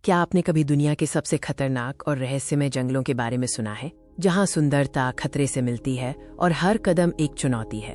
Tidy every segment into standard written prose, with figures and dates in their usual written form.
क्या आपने कभी दुनिया के सबसे खतरनाक और रहस्यमय जंगलों के बारे में सुना है, जहां सुंदरता खतरे से मिलती है और हर कदम एक चुनौती है?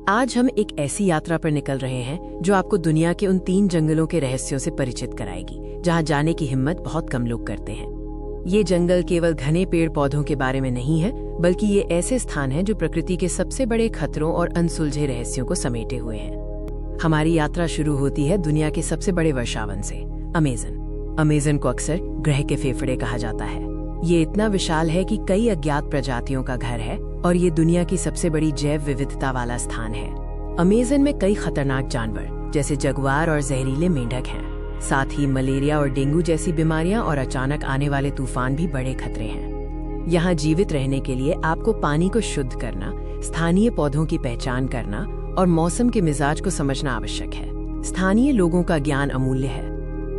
आज हम एक ऐसी यात्रा पर निकल रहे हैं जो आपको दुनिया के उन 3 जंगलों के रहस्यों से परिचित कराएगी, जहां जाने की हिम्मत बहुत कम लोग करते हैं। ये जंगल केवल घने पेड़ पौधों के बारे में नहीं है, बल्कि ये ऐसे स्थान हैं जो प्रकृति के सबसे बड़े खतरों और अनसुलझे रहस्यों को समेटे हुए हैं। हमारी यात्रा शुरू होती है दुनिया के सबसे बड़े वर्षावन से, अमेज़न। अमेज़न को अक्सर ग्रह के फेफड़े कहा जाता है। ये इतना विशाल है कि कई अज्ञात प्रजातियों का घर है और ये दुनिया की सबसे बड़ी जैव विविधता वाला स्थान है। अमेज़न में कई खतरनाक जानवर जैसे जगुआर और जहरीले मेंढक हैं। साथ ही मलेरिया और डेंगू जैसी बीमारियां और अचानक आने वाले तूफान भी बड़े खतरे हैं। यहाँ जीवित रहने के लिए आपको पानी को शुद्ध करना, स्थानीय पौधों की पहचान करना और मौसम के मिजाज को समझना आवश्यक है। स्थानीय लोगों का ज्ञान अमूल्य है।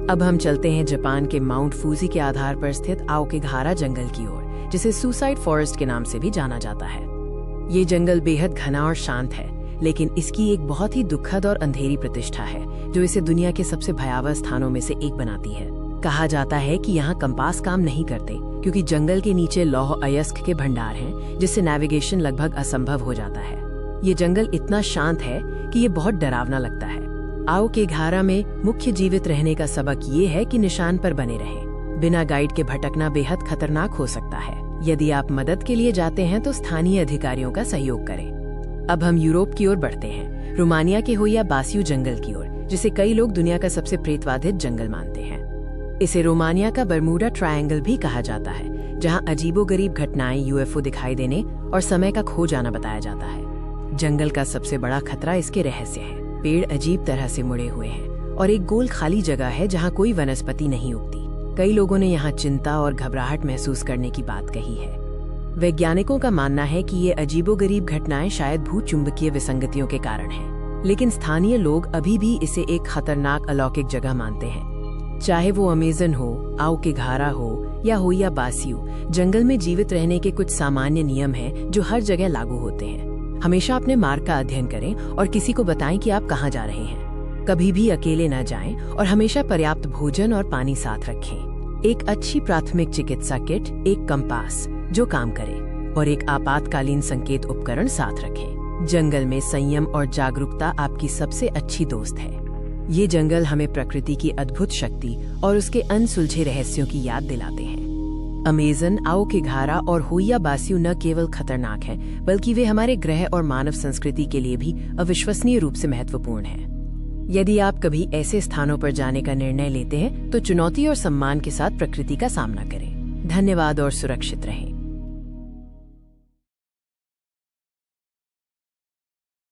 अब हम चलते हैं जापान के माउंट फूजी के आधार पर स्थित आओकेगाहरा जंगल की ओर, जिसे सुसाइड फॉरेस्ट के नाम से भी जाना जाता है। ये जंगल बेहद घना और शांत है, लेकिन इसकी एक बहुत ही दुखद और अंधेरी प्रतिष्ठा है जो इसे दुनिया के सबसे भयावह स्थानों में से एक बनाती है। कहा जाता है कि यहाँ कंपास काम नहीं करते, क्योंकि जंगल के नीचे लौह अयस्क के भंडार हैं, जिससे नेविगेशन लगभग असंभव हो जाता है। ये जंगल इतना शांत है कि ये बहुत डरावना लगता है। आओकेगाहरा में मुख्य जीवित रहने का सबक ये है कि निशान पर बने रहें। बिना गाइड के भटकना बेहद खतरनाक हो सकता है। यदि आप मदद के लिए जाते हैं तो स्थानीय अधिकारियों का सहयोग करें। अब हम यूरोप की ओर बढ़ते हैं, रोमानिया के होया बासियू जंगल की ओर, जिसे कई लोग दुनिया का सबसे प्रेतवाधित जंगल मानते हैं। इसे रोमानिया का बर्मुडा ट्रायंगल भी कहा जाता है, जहाँ अजीबोगरीब घटनाएं, यूएफओ दिखाई देने और समय का खो जाना बताया जाता है। जंगल का सबसे बड़ा खतरा इसके रहस्य है। पेड़ अजीब तरह से मुड़े हुए हैं और एक गोल खाली जगह है जहाँ कोई वनस्पति नहीं उगती। कई लोगों ने यहाँ चिंता और घबराहट महसूस करने की बात कही है। वैज्ञानिकों का मानना है कि ये अजीबोगरीब घटनाएं शायद भूचुंबकीय विसंगतियों के कारण हैं, लेकिन स्थानीय लोग अभी भी इसे एक खतरनाक अलौकिक जगह मानते हैं। चाहे वो अमेज़न हो, आओकेगाहरा हो या होया बासियू, जंगल में जीवित रहने के कुछ सामान्य नियम हैं जो हर जगह लागू होते हैं। हमेशा अपने मार्ग का अध्ययन करें और किसी को बताएं कि आप कहां जा रहे हैं। कभी भी अकेले न जाएं और हमेशा पर्याप्त भोजन और पानी साथ रखें। एक अच्छी प्राथमिक चिकित्सा किट, एक कंपास जो काम करे और एक आपातकालीन संकेत उपकरण साथ रखें। जंगल में संयम और जागरूकता आपकी सबसे अच्छी दोस्त है। ये जंगल हमें प्रकृति की अद्भुत शक्ति और उसके अनसुलझे रहस्यों की याद दिलाते हैं। अमेज़न, आओकेगाहरा और होया बासियू न केवल खतरनाक हैं, बल्कि वे हमारे ग्रह और मानव संस्कृति के लिए भी अविश्वसनीय रूप से महत्वपूर्ण हैं। यदि आप कभी ऐसे स्थानों पर जाने का निर्णय लेते हैं, तो चुनौती और सम्मान के साथ प्रकृति का सामना करें। धन्यवाद और सुरक्षित रहें।